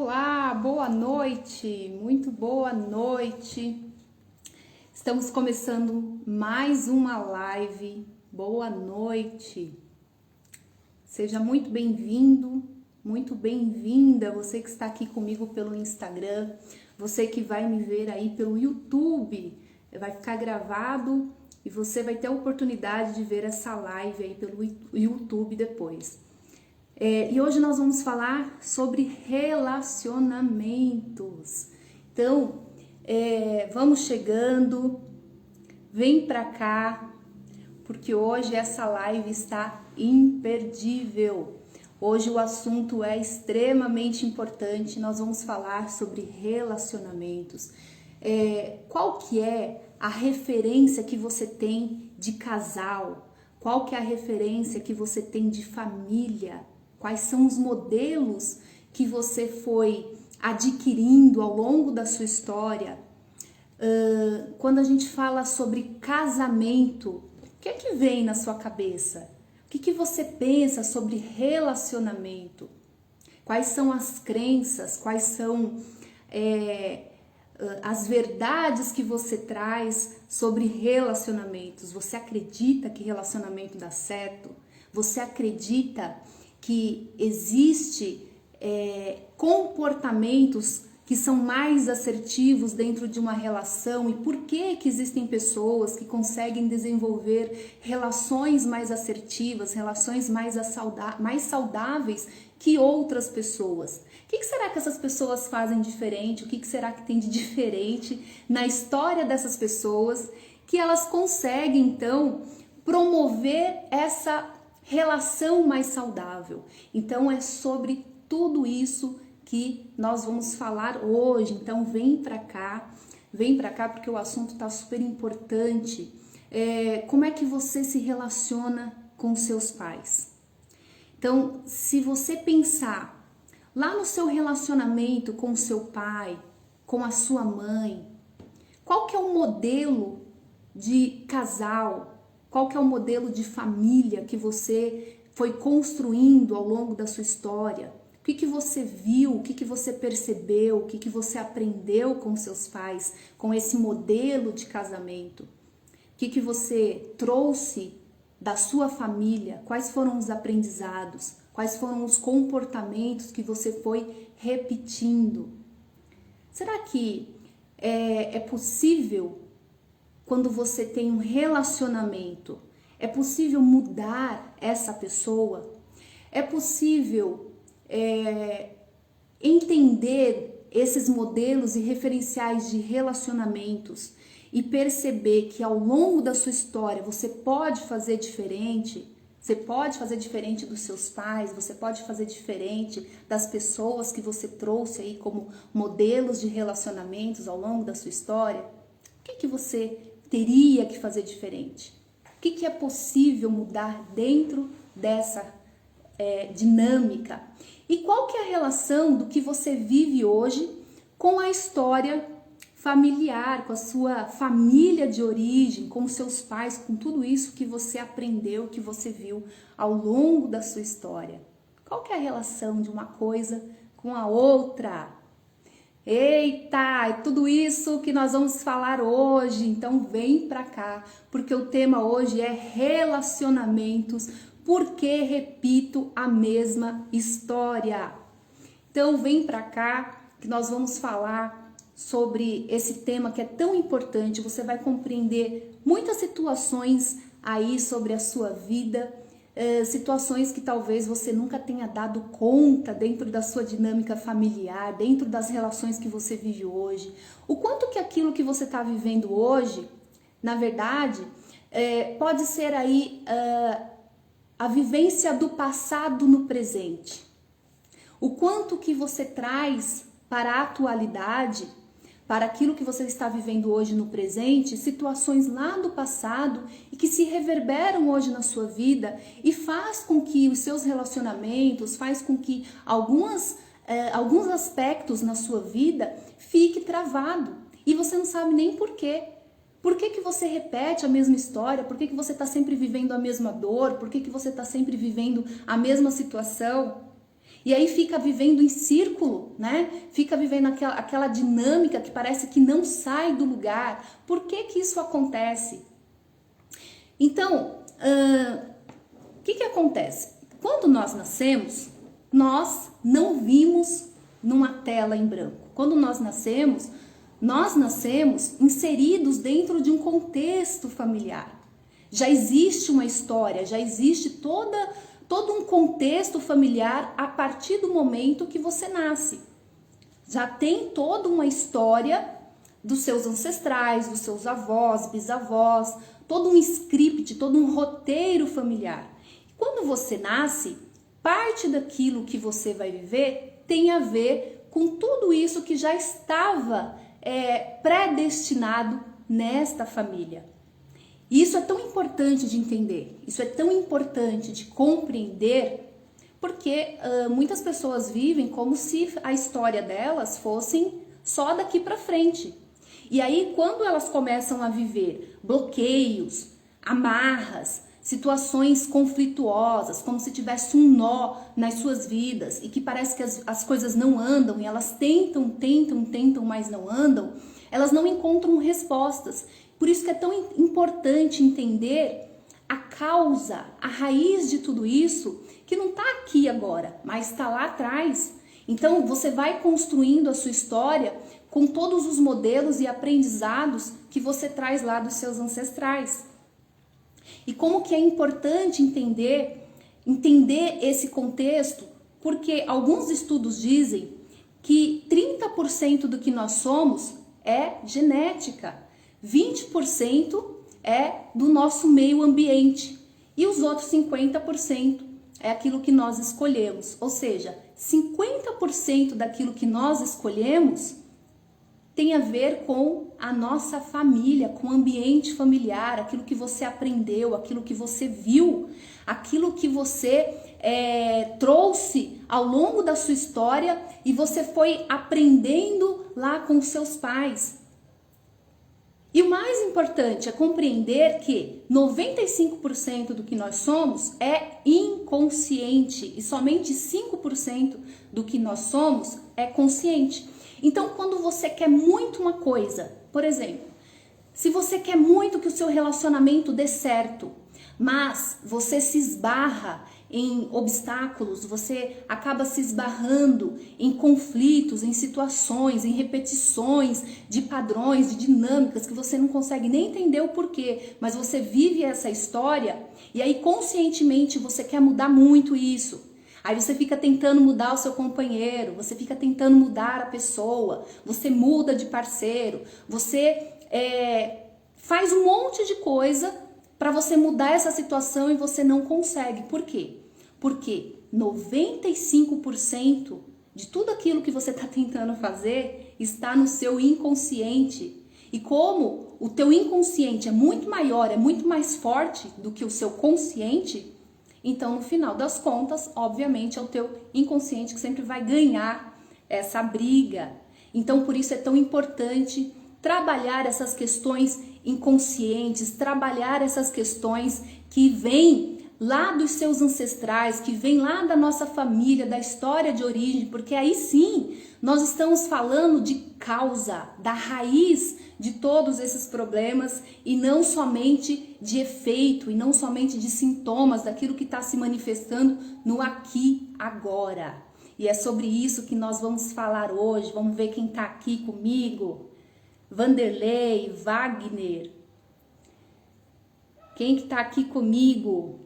Olá, boa noite, muito boa noite. Estamos começando mais uma live. Boa noite. Seja muito bem-vindo, muito bem-vinda, você que está aqui comigo pelo Instagram, você que vai me ver aí pelo YouTube, vai ficar gravado e você vai ter a oportunidade de ver essa live aí pelo YouTube depois. E hoje nós vamos falar sobre relacionamentos. Então, vamos chegando, vem pra cá, porque hoje essa live está imperdível. Hoje o assunto é extremamente importante, nós vamos falar sobre relacionamentos. Qual que é a referência que você tem de casal? Qual que é a referência que você tem de família? Quais são os modelos que você foi adquirindo ao longo da sua história? Quando a gente fala sobre casamento, o que é que vem na sua cabeça? O que você pensa sobre relacionamento? Quais são as crenças? Quais são as verdades que você traz sobre relacionamentos? Você acredita que relacionamento dá certo? Você acredita que existe comportamentos que são mais assertivos dentro de uma relação e por que existem pessoas que conseguem desenvolver relações mais assertivas, relações mais saudáveis que outras pessoas? O que será que essas pessoas fazem diferente? O que será que tem de diferente na história dessas pessoas que elas conseguem então promover essa relação mais saudável? Então é sobre tudo isso que nós vamos falar hoje. Então vem pra cá porque o assunto tá super importante. Como é que você se relaciona com seus pais? Então, se você pensar lá no seu relacionamento com o seu pai, com a sua mãe, qual que é o modelo de casal? Qual que é o modelo de família que você foi construindo ao longo da sua história? O que você viu, o que você percebeu, o que você aprendeu com seus pais, com esse modelo de casamento? O que você trouxe da sua família? Quais foram os aprendizados? Quais foram os comportamentos que você foi repetindo? Será que é possível, quando você tem um relacionamento, é possível mudar essa pessoa? É possível entender esses modelos e referenciais de relacionamentos e perceber que ao longo da sua história você pode fazer diferente? Você pode fazer diferente dos seus pais, você pode fazer diferente das pessoas que você trouxe aí como modelos de relacionamentos ao longo da sua história? O que você teria que fazer diferente? O que é possível mudar dentro dessa dinâmica? E qual que é a relação do que você vive hoje com a história familiar, com a sua família de origem, com os seus pais, com tudo isso que você aprendeu, que você viu ao longo da sua história? Qual que é a relação de uma coisa com a outra? Eita, é tudo isso que nós vamos falar hoje, então vem pra cá, porque o tema hoje é relacionamentos, porque repito a mesma história. Então vem pra cá que nós vamos falar sobre esse tema que é tão importante. Você vai compreender muitas situações aí sobre a sua vida, situações que talvez você nunca tenha dado conta dentro da sua dinâmica familiar, dentro das relações que você vive hoje. O quanto que aquilo que você está vivendo hoje, na verdade, pode ser aí a vivência do passado no presente. O quanto que você traz para a atualidade, para aquilo que você está vivendo hoje no presente, situações lá do passado e que se reverberam hoje na sua vida e faz com que os seus relacionamentos, faz com que alguns aspectos na sua vida fique travado e você não sabe nem por quê. Por que você repete a mesma história? Por que você está sempre vivendo a mesma dor? Por que você está sempre vivendo a mesma situação? E aí fica vivendo em círculo, né? Fica vivendo aquela dinâmica que parece que não sai do lugar. Por que que isso acontece? Então, o que acontece? Quando nós nascemos, nós não vimos numa tela em branco. Quando nós nascemos inseridos dentro de um contexto familiar. Já existe uma história, já existe todo um contexto familiar a partir do momento que você nasce. Já tem toda uma história dos seus ancestrais, dos seus avós, bisavós, todo um script, todo um roteiro familiar. Quando você nasce, parte daquilo que você vai viver tem a ver com tudo isso que já estava predestinado nesta família. E isso é tão importante de entender, isso é tão importante de compreender, porque muitas pessoas vivem como se a história delas fossem só daqui para frente. E aí, quando elas começam a viver bloqueios, amarras, situações conflituosas, como se tivesse um nó nas suas vidas e que parece que as coisas não andam e elas tentam, mas não andam, elas não encontram respostas. Por isso que é tão importante entender a causa, a raiz de tudo isso, que não está aqui agora, mas está lá atrás. Então você vai construindo a sua história com todos os modelos e aprendizados que você traz lá dos seus ancestrais. E como que é importante entender esse contexto, porque alguns estudos dizem que 30% do que nós somos é genética, 20% é do nosso meio ambiente e os outros 50% é aquilo que nós escolhemos. Ou seja, 50% daquilo que nós escolhemos tem a ver com a nossa família, com o ambiente familiar, aquilo que você aprendeu, aquilo que você viu, aquilo que você trouxe ao longo da sua história e você foi aprendendo lá com os seus pais. E o mais importante é compreender que 95% do que nós somos é inconsciente e somente 5% do que nós somos é consciente. Então, quando você quer muito uma coisa, por exemplo, se você quer muito que o seu relacionamento dê certo, mas você se esbarra em obstáculos, você acaba se esbarrando em conflitos, em situações, em repetições de padrões, de dinâmicas que você não consegue nem entender o porquê, mas você vive essa história e aí conscientemente você quer mudar muito isso. Aí você fica tentando mudar o seu companheiro, você fica tentando mudar a pessoa, você muda de parceiro, você faz um monte de coisa para você mudar essa situação e você não consegue. Por quê? Porque 95% de tudo aquilo que você está tentando fazer está no seu inconsciente. E como o teu inconsciente é muito maior, é muito mais forte do que o seu consciente, então no final das contas, obviamente, é o teu inconsciente que sempre vai ganhar essa briga. Então por isso é tão importante trabalhar essas questões inconscientes, trabalhar essas questões que vêm lá dos seus ancestrais, que vêm lá da nossa família, da história de origem, porque aí sim nós estamos falando de causa, da raiz de todos esses problemas e não somente de efeito, e não somente de sintomas daquilo que está se manifestando no aqui, agora. E é sobre isso que nós vamos falar hoje. Vamos ver quem está aqui comigo. Vanderlei, Wagner. Quem que tá aqui comigo?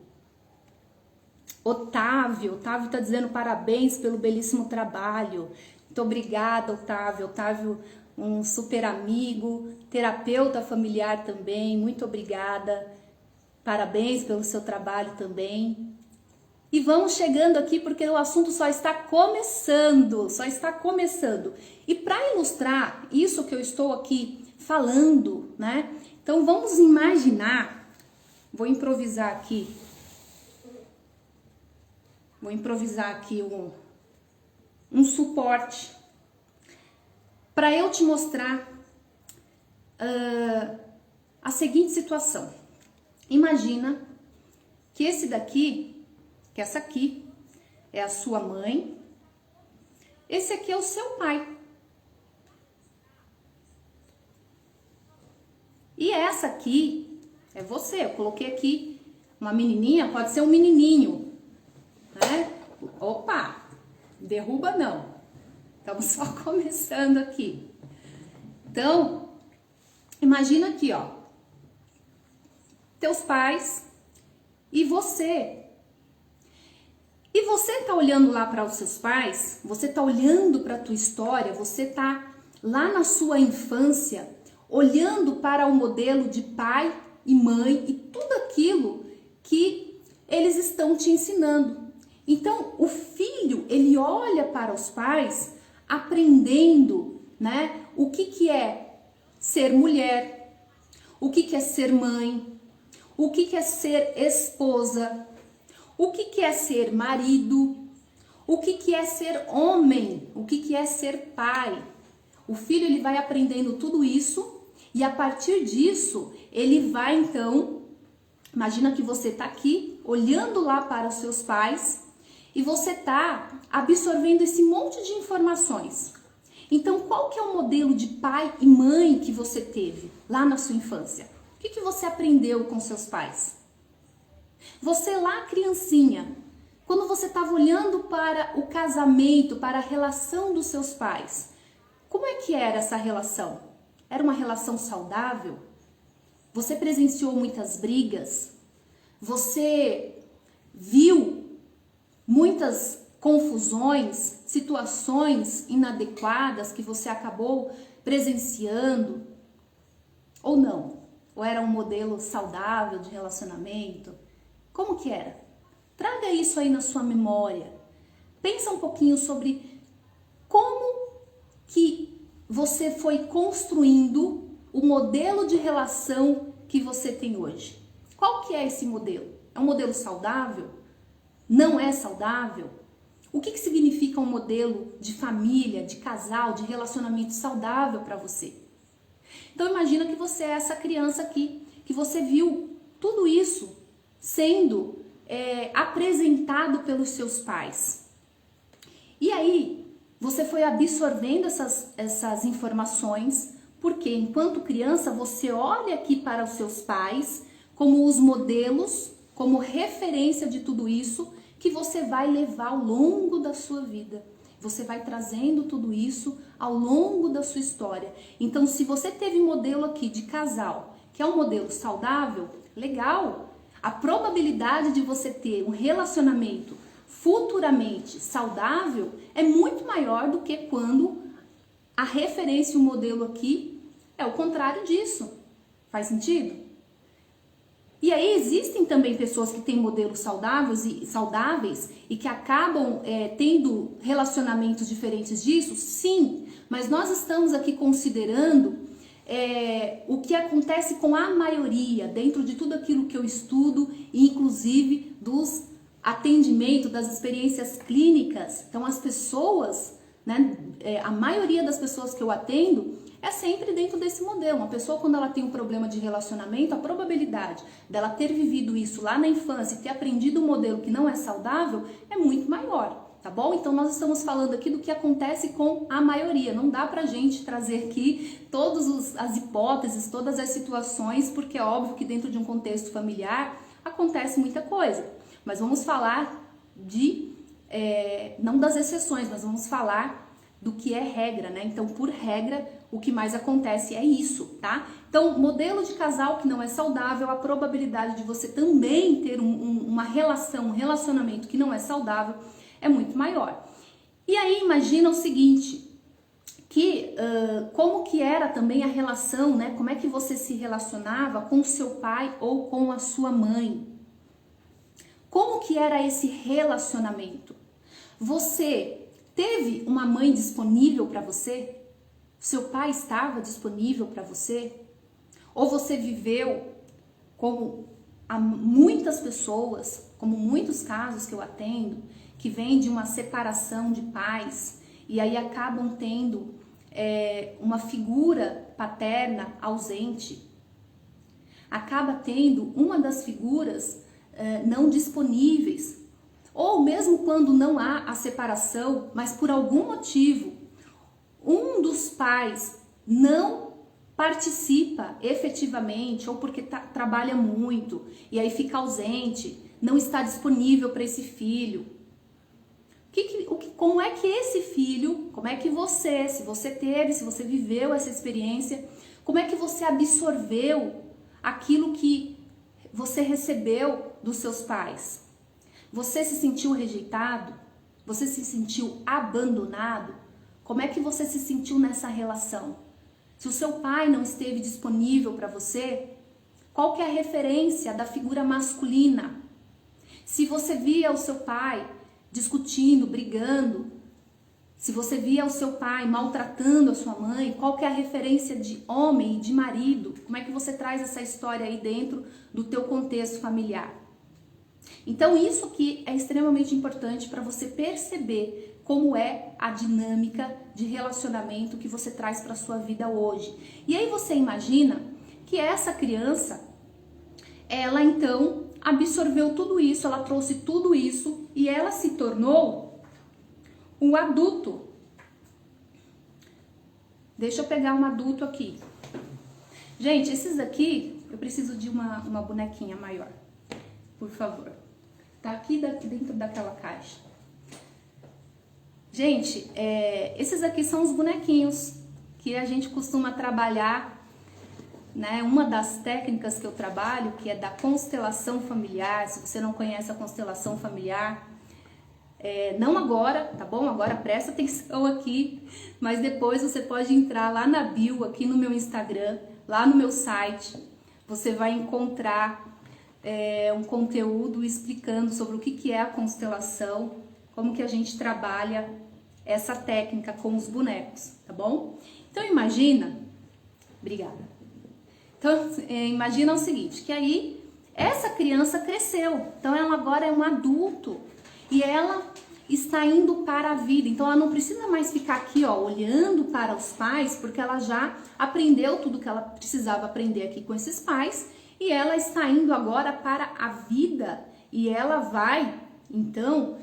Otávio tá dizendo parabéns pelo belíssimo trabalho. Muito obrigada, Otávio. Otávio, um super amigo, terapeuta familiar também. Muito obrigada. Parabéns pelo seu trabalho também. E vamos chegando aqui porque o assunto só está começando, E para ilustrar isso que eu estou aqui falando, né? Então vamos imaginar, vou improvisar aqui um suporte para eu te mostrar a seguinte situação. Imagina que essa aqui é a sua mãe, esse aqui é o seu pai. E essa aqui é você. Eu coloquei aqui uma menininha, pode ser um menininho, né? Opa, derruba não. Estamos só começando aqui. Então, imagina aqui, ó. Teus pais e você. E você tá olhando lá para os seus pais, você tá olhando para a tua história, você tá lá na sua infância, olhando para o modelo de pai e mãe e tudo aquilo que eles estão te ensinando. Então, o filho, ele olha para os pais aprendendo, né? O que é ser mulher, o que é ser mãe, o que é ser esposa, o que é ser marido, o que é ser homem, o que é ser pai. O filho, ele vai aprendendo tudo isso e a partir disso, ele vai então, imagina que você tá aqui olhando lá para os seus pais e você tá absorvendo esse monte de informações. Então, qual que é o modelo de pai e mãe que você teve lá na sua infância? O que você aprendeu com seus pais? Você lá, criancinha, quando você estava olhando para o casamento, para a relação dos seus pais, como é que era essa relação? Era uma relação saudável? Você presenciou muitas brigas? Você viu muitas confusões, situações inadequadas que você acabou presenciando? Ou não? Ou era um modelo saudável de relacionamento? Como que era? Traga isso aí na sua memória. Pensa um pouquinho sobre como que você foi construindo o modelo de relação que você tem hoje. Qual que é esse modelo? É um modelo saudável? Não é saudável? O que significa um modelo de família, de casal, de relacionamento saudável para você? Então imagina que você é essa criança aqui, que você viu tudo isso sendo apresentado pelos seus pais. E aí, você foi absorvendo essas informações, porque enquanto criança você olha aqui para os seus pais como os modelos, como referência de tudo isso que você vai levar ao longo da sua vida. Você vai trazendo tudo isso ao longo da sua história. Então, se você teve um modelo aqui de casal, que é um modelo saudável, legal. A probabilidade de você ter um relacionamento futuramente saudável é muito maior do que quando a referência, o modelo aqui, é o contrário disso. Faz sentido? E aí existem também pessoas que têm modelos saudáveis e que acabam tendo relacionamentos diferentes disso? Sim, mas nós estamos aqui considerando o que acontece com a maioria, dentro de tudo aquilo que eu estudo, e inclusive dos atendimentos, das experiências clínicas. Então as pessoas, né, a maioria das pessoas que eu atendo é sempre dentro desse modelo. Uma pessoa, quando ela tem um problema de relacionamento, a probabilidade dela ter vivido isso lá na infância e ter aprendido um modelo que não é saudável é muito maior. Tá bom? Então nós estamos falando aqui do que acontece com a maioria. Não dá pra gente trazer aqui todas as hipóteses, todas as situações, porque é óbvio que dentro de um contexto familiar acontece muita coisa. Mas vamos falar não das exceções, mas vamos falar do que é regra, né? Então, por regra, o que mais acontece é isso, tá? Então, modelo de casal que não é saudável, a probabilidade de você também ter uma relação, um relacionamento que não é saudável é muito maior. E aí imagina o seguinte, que como que era também a relação, né? Como é que você se relacionava com o seu pai ou com a sua mãe? Como que era esse relacionamento? Você teve uma mãe disponível para você? Seu pai estava disponível para você? Ou você viveu como há muitas pessoas, como muitos casos que eu atendo, que vêm de uma separação de pais e aí acabam tendo uma figura paterna ausente. Acaba tendo uma das figuras não disponíveis. Ou mesmo quando não há a separação, mas por algum motivo, um dos pais não participa efetivamente, ou porque trabalha muito e aí fica ausente, não está disponível para esse filho. Como é que esse filho, como é que você, se você viveu essa experiência, como é que você absorveu aquilo que você recebeu dos seus pais? Você se sentiu rejeitado? Você se sentiu abandonado? Como é que você se sentiu nessa relação? Se o seu pai não esteve disponível para você, qual que é a referência da figura masculina? Se você via o seu pai discutindo, brigando, se você via o seu pai maltratando a sua mãe, qual que é a referência de homem e de marido? Como é que você traz essa história aí dentro do teu contexto familiar? Então isso aqui é extremamente importante para você perceber como é a dinâmica de relacionamento que você traz para a sua vida hoje. E aí você imagina que essa criança, ela então absorveu tudo isso, ela trouxe tudo isso e ela se tornou um adulto. Deixa eu pegar um adulto aqui. Gente, esses aqui, eu preciso de uma bonequinha maior, por favor. Tá aqui dentro daquela caixa. Gente, esses aqui são os bonequinhos que a gente costuma trabalhar, né? Uma das técnicas que eu trabalho, que é da constelação familiar. Se você não conhece a constelação familiar, não agora, tá bom? Agora presta atenção aqui, mas depois você pode entrar lá na bio, aqui no meu Instagram, lá no meu site, você vai encontrar um conteúdo explicando sobre o que é a constelação, como que a gente trabalha essa técnica com os bonecos, tá bom? Então imagina, obrigada. Então imagina o seguinte, que aí essa criança cresceu, então ela agora é um adulto e ela está indo para a vida, então ela não precisa mais ficar aqui, ó, olhando para os pais, porque ela já aprendeu tudo que ela precisava aprender aqui com esses pais e ela está indo agora para a vida e ela vai, então,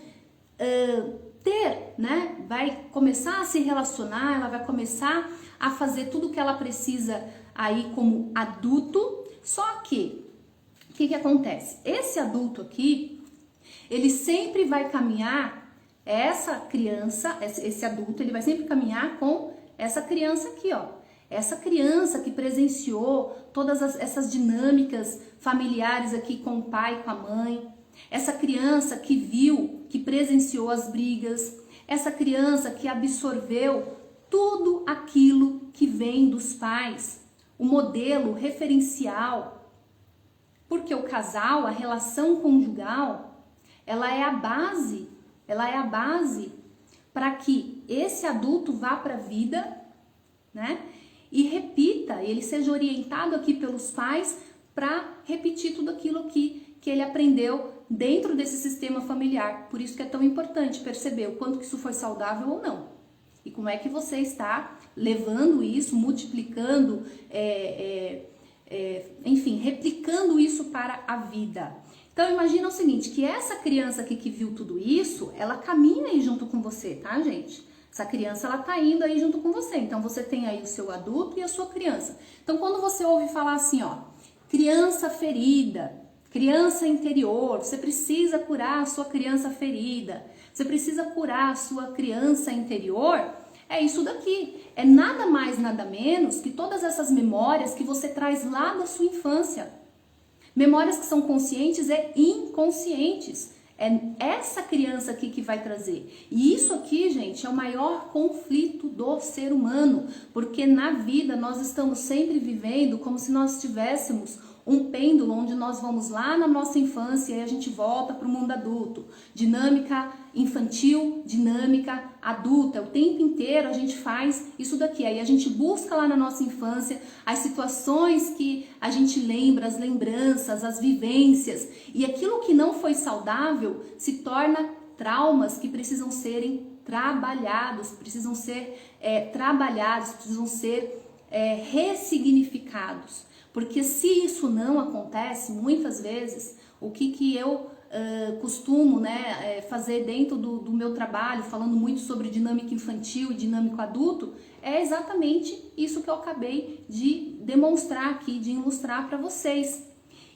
vai começar a se relacionar, ela vai começar a fazer tudo que ela precisa aí como adulto, só que, o que acontece? Esse adulto aqui, ele sempre vai caminhar, essa criança, esse adulto, ele vai sempre caminhar com essa criança aqui, ó. Essa criança que presenciou todas essas dinâmicas familiares aqui com o pai e com a mãe, essa criança que viu, que presenciou as brigas, essa criança que absorveu tudo aquilo que vem dos pais, o modelo referencial, porque o casal, a relação conjugal, ela é a base para que esse adulto vá para a vida, né? E repita, ele seja orientado aqui pelos pais para repetir tudo aquilo que ele aprendeu dentro desse sistema familiar. Por isso que é tão importante perceber o quanto que isso foi saudável ou não. E como é que você está levando isso, multiplicando, enfim, replicando isso para a vida. Então imagina o seguinte, que essa criança aqui que viu tudo isso, ela caminha aí junto com você, tá, gente? Essa criança, ela tá indo aí junto com você. Então você tem aí o seu adulto e a sua criança. Então quando você ouve falar assim, ó, criança ferida, criança interior, você precisa curar a sua criança ferida, você precisa curar a sua criança interior, é isso daqui. É nada mais, nada menos que todas essas memórias que você traz lá da sua infância. Memórias que são conscientes e inconscientes. É essa criança aqui que vai trazer. E isso aqui, gente, é o maior conflito do ser humano, porque na vida nós estamos sempre vivendo como se nós tivéssemos um pêndulo onde nós vamos lá na nossa infância e a gente volta para o mundo adulto. Dinâmica infantil, dinâmica adulta. O tempo inteiro a gente faz isso daqui. Aí a gente busca lá na nossa infância as situações que a gente lembra, as lembranças, as vivências. E aquilo que não foi saudável se torna traumas que precisam serem trabalhados, precisam ser ressignificados. Porque se isso não acontece, muitas vezes, o que eu costumo, né, fazer dentro do meu trabalho, falando muito sobre dinâmica infantil e dinâmico adulto, é exatamente isso que eu acabei de demonstrar aqui, de ilustrar para vocês.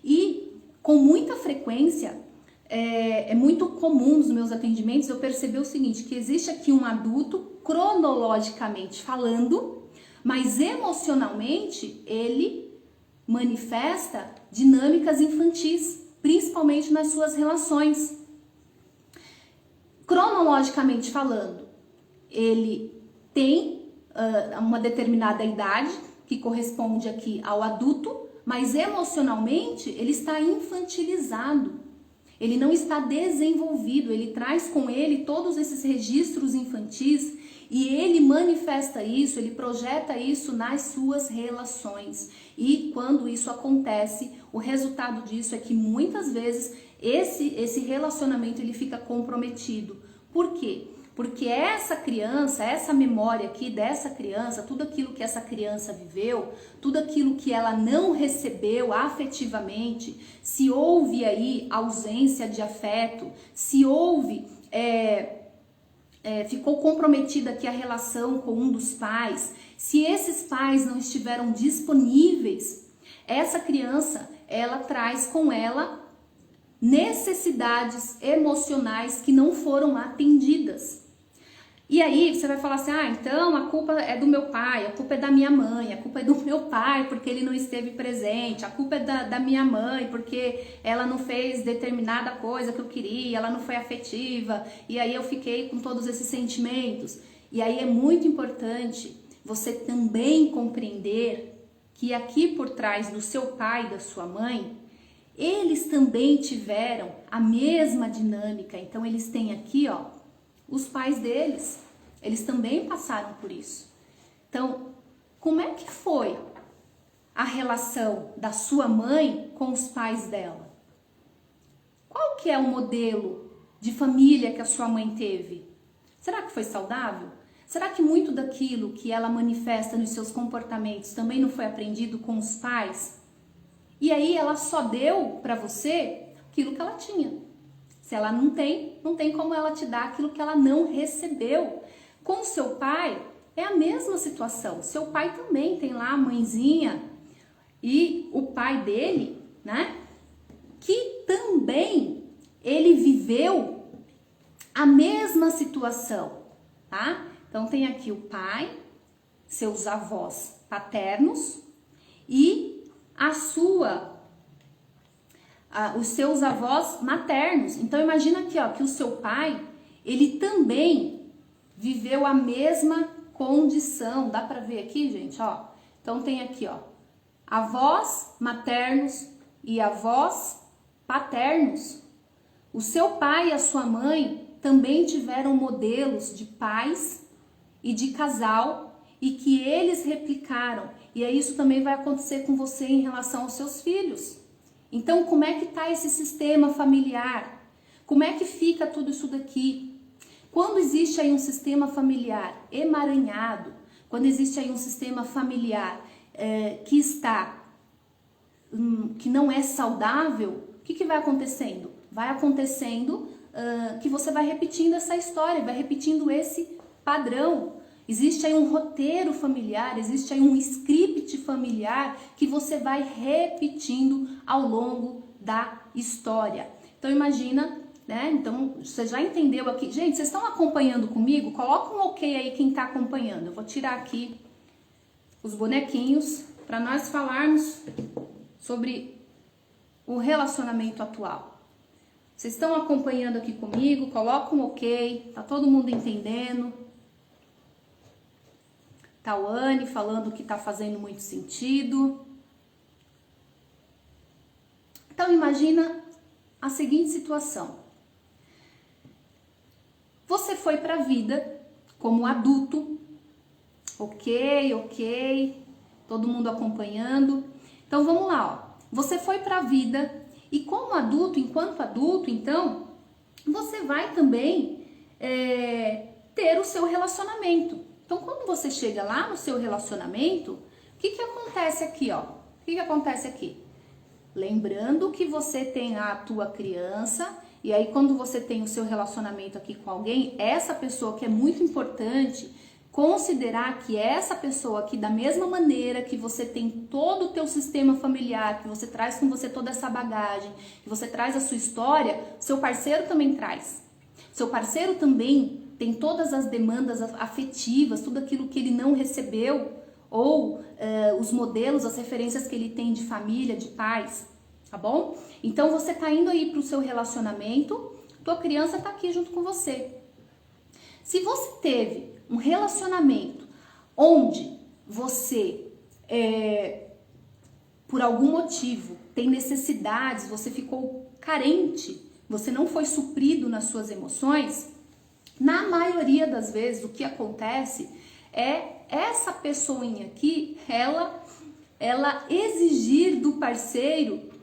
E com muita frequência, é muito comum nos meus atendimentos eu perceber o seguinte, que existe aqui um adulto, cronologicamente falando, mas emocionalmente ele manifesta dinâmicas infantis, principalmente nas suas relações. Cronologicamente falando, ele tem uma determinada idade, que corresponde aqui ao adulto, mas emocionalmente ele está infantilizado. Ele não está desenvolvido, ele traz com ele todos esses registros infantis e ele manifesta isso, ele projeta isso nas suas relações. E quando isso acontece, o resultado disso é que muitas vezes esse relacionamento ele fica comprometido. Por quê? Porque essa criança, essa memória aqui dessa criança, tudo aquilo que essa criança viveu, tudo aquilo que ela não recebeu afetivamente, se houve aí ausência de afeto, se houve, ficou comprometida aqui a relação com um dos pais, se esses pais não estiveram disponíveis, essa criança, ela traz com ela necessidades emocionais que não foram atendidas. E aí você vai falar assim, então a culpa é do meu pai, a culpa é da minha mãe, a culpa é do meu pai porque ele não esteve presente, a culpa é da minha mãe porque ela não fez determinada coisa que eu queria, ela não foi afetiva, e aí eu fiquei com todos esses sentimentos. E aí é muito importante você também compreender que aqui por trás do seu pai e da sua mãe, eles também tiveram a mesma dinâmica, então eles têm aqui, ó, os pais deles, eles também passaram por isso. Então, como é que foi a relação da sua mãe com os pais dela? Qual que é o modelo de família que a sua mãe teve? Será que foi saudável? Será que muito daquilo que ela manifesta nos seus comportamentos também não foi aprendido com os pais? E aí ela só deu para você aquilo que ela tinha. Se ela não tem como ela te dar aquilo que ela não recebeu. Com o seu pai, é a mesma situação. Seu pai também tem lá a mãezinha e o pai dele, né? Que também ele viveu a mesma situação, tá? Então tem aqui o pai, seus avós paternos e os seus avós maternos. Então imagina aqui, ó, que o seu pai, ele também viveu a mesma condição. Dá para ver aqui, gente, ó? Então tem aqui, ó, avós maternos e avós paternos. O seu pai e a sua mãe também tiveram modelos de pais e de casal e que eles replicaram. E aí isso também vai acontecer com você em relação aos seus filhos. Então, como é que está esse sistema familiar? Como é que fica tudo isso daqui? Quando existe aí um sistema familiar emaranhado, quando existe aí um sistema familiar que não é saudável, o que vai acontecendo? Vai acontecendo que você vai repetindo essa história, vai repetindo esse padrão. Existe aí um roteiro familiar, existe aí um script familiar que você vai repetindo ao longo da história. Então imagina, né? Então você já entendeu aqui. Gente, vocês estão acompanhando comigo? Coloca um ok aí quem está acompanhando. Eu vou tirar aqui os bonequinhos para nós falarmos sobre o relacionamento atual. Vocês estão acompanhando aqui comigo? Coloca um ok. Tá todo mundo entendendo? Tawane falando que está fazendo muito sentido. Então imagina a seguinte situação. Você foi para a vida como adulto, ok, todo mundo acompanhando. Então vamos lá, ó. Você foi para a vida e como adulto, enquanto adulto, então, você vai também ter o seu relacionamento. Então, quando você chega lá no seu relacionamento, o que acontece aqui, ó? O que acontece aqui? Lembrando que você tem a tua criança E aí quando você tem o seu relacionamento aqui com alguém, essa pessoa que é muito importante, considerar que essa pessoa aqui, da mesma maneira que você tem todo o teu sistema familiar, que você traz com você toda essa bagagem, que você traz a sua história, seu parceiro também traz. Seu parceiro também tem todas as demandas afetivas, tudo aquilo que ele não recebeu, ou os modelos, as referências que ele tem de família, de pais, tá bom? Então você tá indo aí pro seu relacionamento, tua criança tá aqui junto com você. Se você teve um relacionamento onde você, por algum motivo, tem necessidades, você ficou carente, você não foi suprido nas suas emoções, na maioria das vezes o que acontece é essa pessoinha aqui, ela exigir do parceiro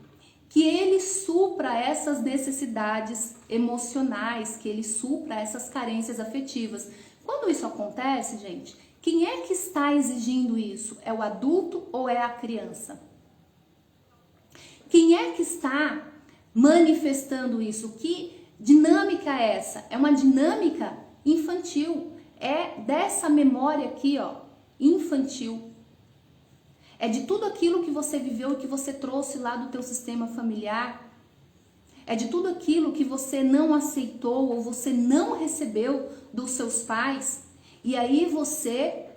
que ele supra essas necessidades emocionais, que ele supra essas carências afetivas. Quando isso acontece, gente, quem é que está exigindo isso? É o adulto ou é a criança? Quem é que está manifestando isso? Que dinâmica é essa? É uma dinâmica infantil. É dessa memória aqui, ó, infantil. É de tudo aquilo que você viveu e que você trouxe lá do teu sistema familiar. É de tudo aquilo que você não aceitou ou você não recebeu dos seus pais. E aí você,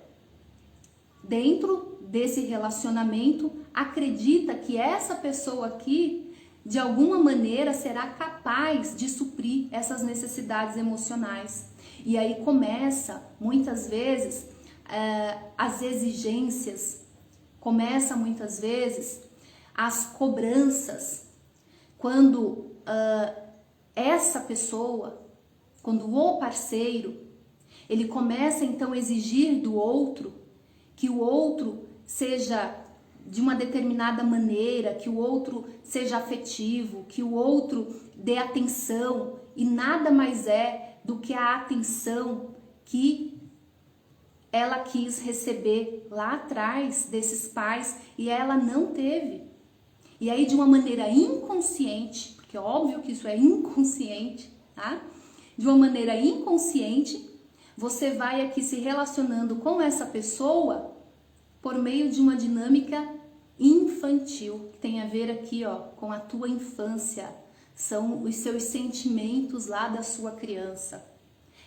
dentro desse relacionamento, acredita que essa pessoa aqui, de alguma maneira, será capaz de suprir essas necessidades emocionais. E aí começa, muitas vezes, as exigências, começa muitas vezes as cobranças, quando essa pessoa, quando o parceiro, ele começa então a exigir do outro, que o outro seja de uma determinada maneira, que o outro seja afetivo, que o outro dê atenção, e nada mais é do que a atenção que ela quis receber lá atrás desses pais e ela não teve. E aí de uma maneira inconsciente, porque é óbvio que isso é inconsciente, tá? De uma maneira inconsciente, você vai aqui se relacionando com essa pessoa por meio de uma dinâmica infantil, que tem a ver aqui, ó, com a tua infância. São os seus sentimentos lá da sua criança.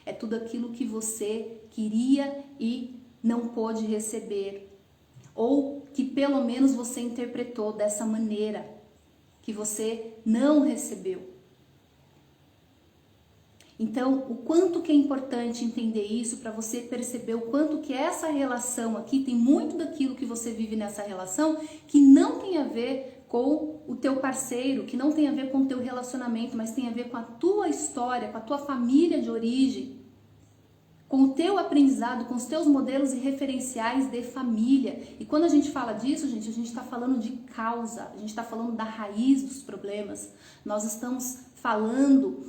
É tudo aquilo que você queria e não pôde receber. Ou que pelo menos você interpretou dessa maneira, que você não recebeu. Então, o quanto que é importante entender isso para você perceber o quanto que essa relação aqui, tem muito daquilo que você vive nessa relação que não tem a ver com o teu parceiro, que não tem a ver com o teu relacionamento, mas tem a ver com a tua história, com a tua família de origem, com o teu aprendizado, com os teus modelos e referenciais de família. E quando a gente fala disso, gente, a gente está falando de causa, a gente está falando da raiz dos problemas. Nós estamos falando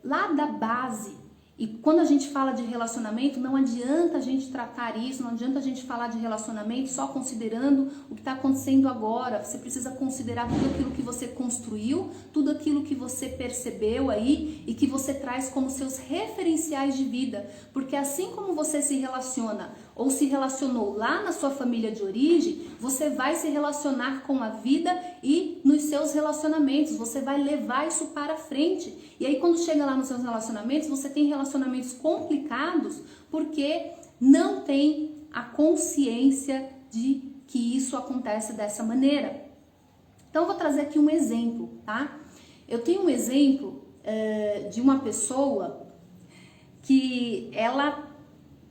lá da base. E quando a gente fala de relacionamento, não adianta a gente tratar isso, não adianta a gente falar de relacionamento só considerando o que está acontecendo agora. Você precisa considerar tudo aquilo que você construiu, tudo aquilo que você percebeu aí e que você traz como seus referenciais de vida. Porque assim como você se relaciona ou se relacionou lá na sua família de origem, você vai se relacionar com a vida e nos seus relacionamentos. Você vai levar isso para frente. E aí quando chega lá nos seus relacionamentos, você tem relacionamentos complicados porque não tem a consciência de que isso acontece dessa maneira. Então eu vou trazer aqui um exemplo, tá? Eu tenho um exemplo de uma pessoa que ela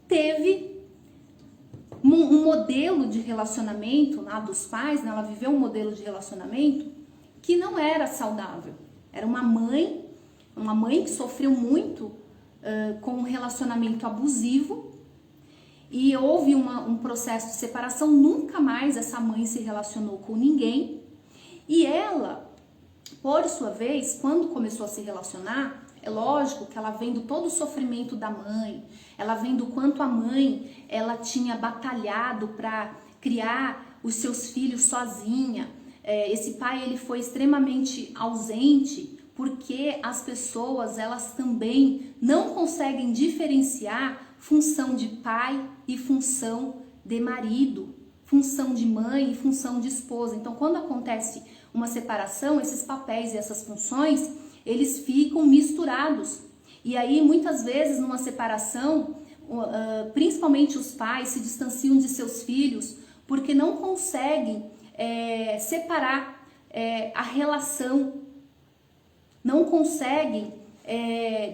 teve um modelo de relacionamento lá dos pais, né? Ela viveu um modelo de relacionamento que não era saudável. Era uma mãe que sofreu muito com um relacionamento abusivo e houve um processo de separação. Nunca mais essa mãe se relacionou com ninguém e ela, por sua vez, quando começou a se relacionar, é lógico que ela vendo todo o sofrimento da mãe, ela vendo o quanto a mãe ela tinha batalhado para criar os seus filhos sozinha. Esse pai ele foi extremamente ausente porque as pessoas, elas também não conseguem diferenciar função de pai e função de marido, função de mãe e função de esposa. Então, quando acontece uma separação, esses papéis e essas funções, eles ficam misturados. E aí, muitas vezes, numa separação, principalmente os pais se distanciam de seus filhos porque não conseguem separar a relação, não conseguem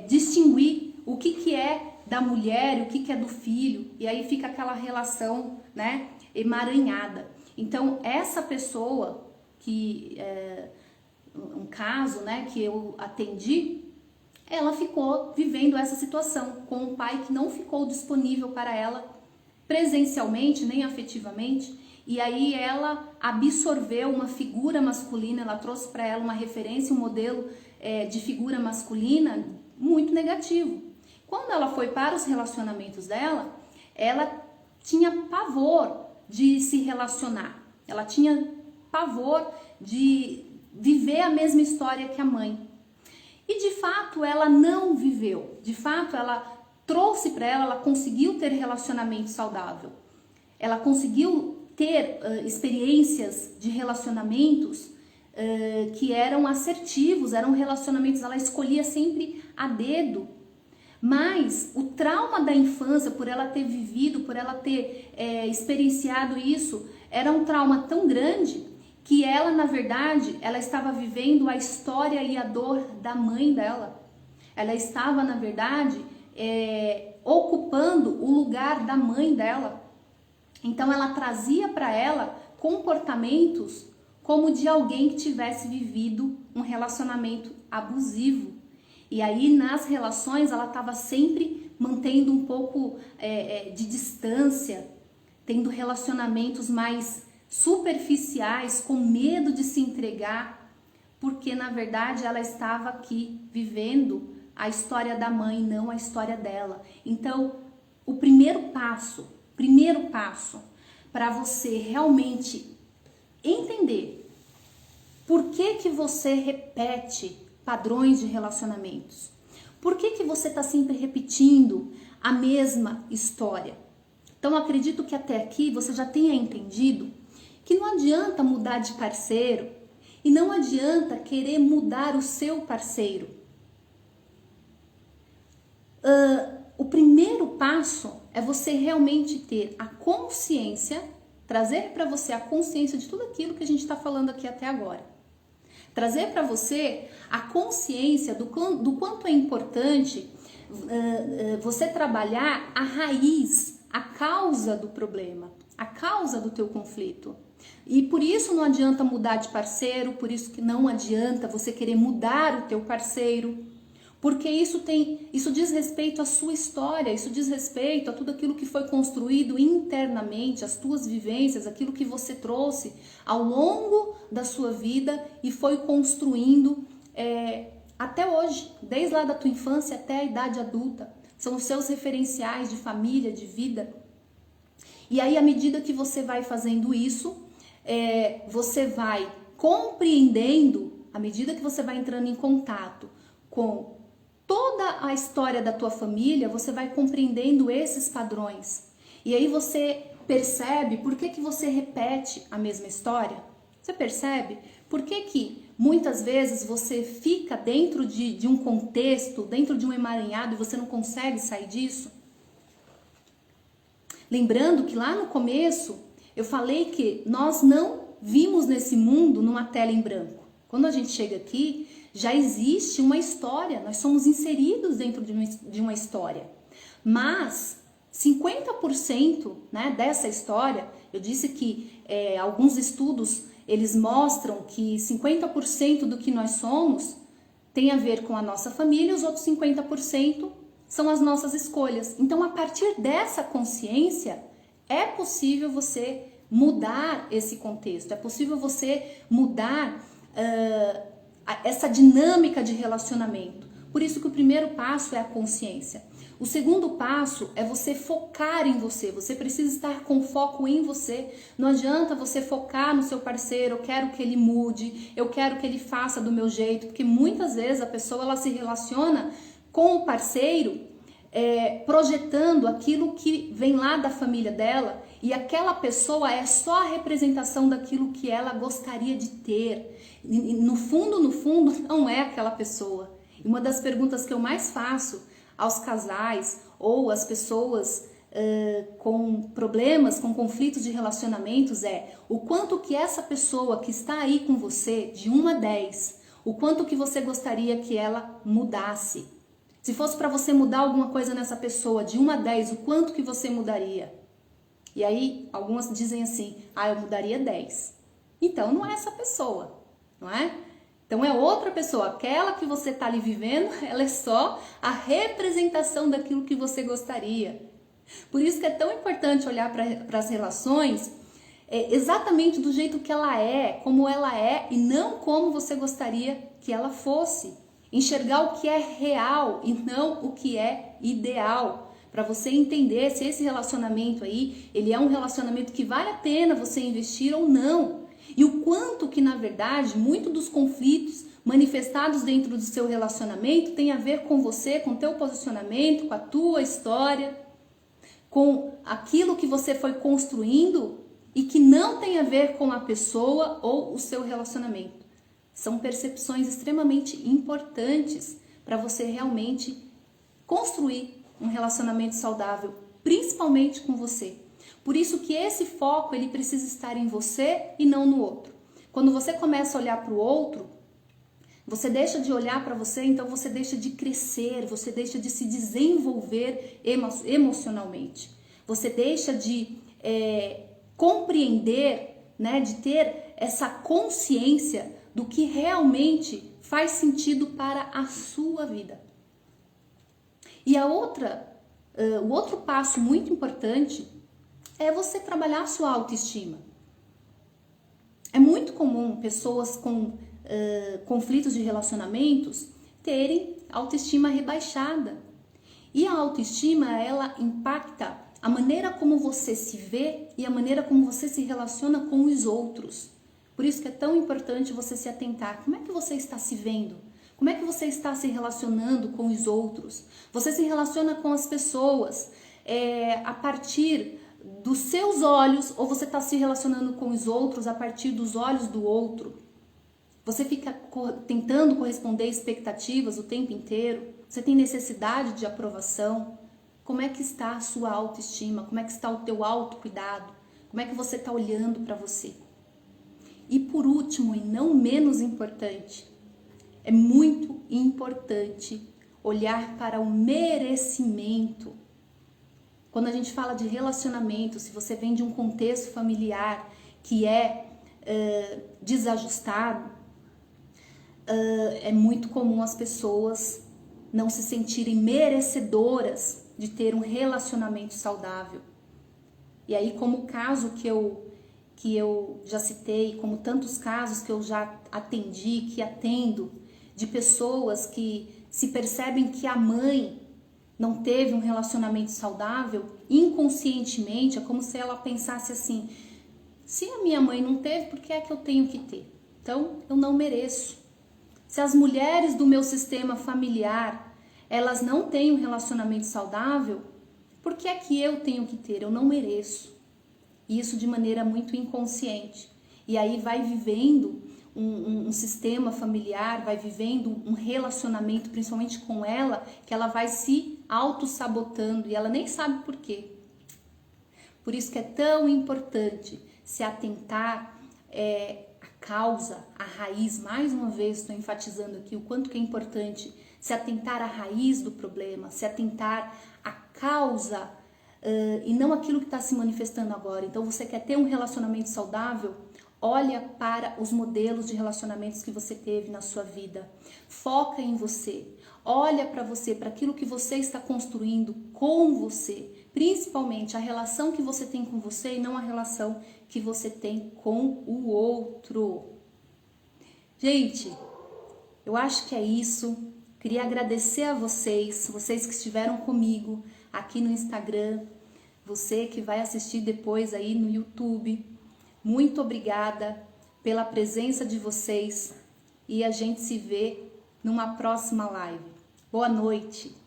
distinguir o que é da mulher e o que é do filho, e aí fica aquela relação, né, emaranhada. Então, essa pessoa que, um caso, né, que eu atendi, ela ficou vivendo essa situação com um pai que não ficou disponível para ela presencialmente, nem afetivamente, e aí ela absorveu uma figura masculina, ela trouxe para ela uma referência, um modelo de figura masculina muito negativo. Quando ela foi para os relacionamentos dela, ela tinha pavor de se relacionar, ela tinha pavor de viver a mesma história que a mãe. E de fato ela não viveu, de fato ela trouxe para ela conseguiu ter relacionamento saudável, ela conseguiu ter experiências de relacionamentos que eram assertivos, eram relacionamentos, ela escolhia sempre a dedo. Mas o trauma da infância, por ela ter vivido, por ela ter experienciado isso, era um trauma tão grande que ela, na verdade, ela estava vivendo a história e a dor da mãe dela. Ela estava, na verdade, ocupando o lugar da mãe dela. Então ela trazia para ela comportamentos como de alguém que tivesse vivido um relacionamento abusivo. E aí nas relações ela estava sempre mantendo um pouco de distância, tendo relacionamentos mais superficiais, com medo de se entregar, porque na verdade ela estava aqui vivendo a história da mãe, não a história dela. Então o primeiro passo para você realmente entender por que você repete padrões de relacionamentos, por que você está sempre repetindo a mesma história. Então acredito que até aqui você já tenha entendido que não adianta mudar de parceiro e não adianta querer mudar o seu parceiro. O primeiro passo é você realmente ter a consciência, trazer para você a consciência de tudo aquilo que a gente está falando aqui até agora. Trazer para você a consciência do quanto é importante você trabalhar a raiz, a causa do problema, a causa do teu conflito. E por isso não adianta mudar de parceiro, por isso que não adianta você querer mudar o teu parceiro, porque isso diz respeito à sua história, isso diz respeito a tudo aquilo que foi construído internamente, as tuas vivências, aquilo que você trouxe ao longo da sua vida e foi construindo até hoje, desde lá da tua infância até a idade adulta. São os seus referenciais de família, de vida. E aí, à medida que você vai fazendo isso, você vai compreendendo, à medida que você vai entrando em contato com toda a história da tua família, você vai compreendendo esses padrões. E aí você percebe por que você repete a mesma história? Você percebe por que muitas vezes você fica dentro de um contexto, dentro de um emaranhado e você não consegue sair disso? Lembrando que lá no começo eu falei que nós não vimos nesse mundo numa tela em branco. Quando a gente chega aqui, já existe uma história, nós somos inseridos dentro de uma história. Mas 50%, né, dessa história, eu disse que alguns estudos eles mostram que 50% do que nós somos tem a ver com a nossa família e os outros 50% são as nossas escolhas. Então, a partir dessa consciência, é possível você mudar esse contexto, é possível você mudar essa dinâmica de relacionamento. Por isso que o primeiro passo é a consciência. O segundo passo é você focar em você. Você precisa estar com foco em você. Não adianta você focar no seu parceiro, eu quero que ele mude, eu quero que ele faça do meu jeito, porque muitas vezes a pessoa ela se relaciona com o parceiro projetando aquilo que vem lá da família dela, e aquela pessoa é só a representação daquilo que ela gostaria de ter. E, no fundo, não é aquela pessoa. E uma das perguntas que eu mais faço aos casais ou às pessoas com problemas, com conflitos de relacionamentos é: o quanto que essa pessoa que está aí com você, de 1 a 10, o quanto que você gostaria que ela mudasse? Se fosse para você mudar alguma coisa nessa pessoa, de 1 a 10, o quanto que você mudaria? E aí, algumas dizem assim: eu mudaria 10. Então, não é essa pessoa, não é? Então, é outra pessoa. Aquela que você está ali vivendo, ela é só a representação daquilo que você gostaria. Por isso que é tão importante olhar para as relações exatamente do jeito que ela é, como ela é, e não como você gostaria que ela fosse. Enxergar o que é real e não o que é ideal, para você entender se esse relacionamento aí, ele é um relacionamento que vale a pena você investir ou não. E o quanto que, na verdade, muito dos conflitos manifestados dentro do seu relacionamento tem a ver com você, com o teu posicionamento, com a tua história, com aquilo que você foi construindo e que não tem a ver com a pessoa ou o seu relacionamento. São percepções extremamente importantes para você realmente construir um relacionamento saudável, principalmente com você. Por isso que esse foco ele precisa estar em você e não no outro. Quando você começa a olhar para o outro, você deixa de olhar para você, então você deixa de crescer, você deixa de se desenvolver emocionalmente. Você deixa de compreender, né, de ter essa consciência do que realmente faz sentido para a sua vida. E o outro passo muito importante é você trabalhar a sua autoestima. É muito comum pessoas com conflitos de relacionamentos terem autoestima rebaixada. E a autoestima, ela impacta a maneira como você se vê e a maneira como você se relaciona com os outros. Por isso que é tão importante você se atentar. Como é que você está se vendo? Como é que você está se relacionando com os outros? Você se relaciona com as pessoas a partir dos seus olhos ou você está se relacionando com os outros a partir dos olhos do outro? Você fica tentando corresponder a expectativas o tempo inteiro? Você tem necessidade de aprovação? Como é que está a sua autoestima? Como é que está o teu autocuidado? Como é que você está olhando para você? E por último, e não menos importante, é muito importante olhar para o merecimento. Quando a gente fala de relacionamento, se você vem de um contexto familiar que é desajustado, é muito comum as pessoas não se sentirem merecedoras de ter um relacionamento saudável. E aí, como o caso que eu já citei, como tantos casos que eu já atendi, que atendo, de pessoas que se percebem que a mãe não teve um relacionamento saudável, inconscientemente é como se ela pensasse assim: se a minha mãe não teve, por que é que eu tenho que ter? Então, eu não mereço. Se as mulheres do meu sistema familiar, elas não têm um relacionamento saudável, por que é que eu tenho que ter? Eu não mereço. Isso de maneira muito inconsciente. E aí vai vivendo um sistema familiar, vai vivendo um relacionamento, principalmente com ela, que ela vai se auto-sabotando e ela nem sabe por quê. Por isso que é tão importante se atentar à causa, à raiz. Mais uma vez estou enfatizando aqui o quanto que é importante se atentar à raiz do problema, se atentar à causa e não aquilo que está se manifestando agora. Então, você quer ter um relacionamento saudável? Olha para os modelos de relacionamentos que você teve na sua vida. Foca em você. Olha para você, para aquilo que você está construindo com você. Principalmente a relação que você tem com você e não a relação que você tem com o outro. Gente, eu acho que é isso. Queria agradecer a vocês que estiveram comigo aqui no Instagram, você que vai assistir depois aí no YouTube. Muito obrigada pela presença de vocês e a gente se vê numa próxima live. Boa noite!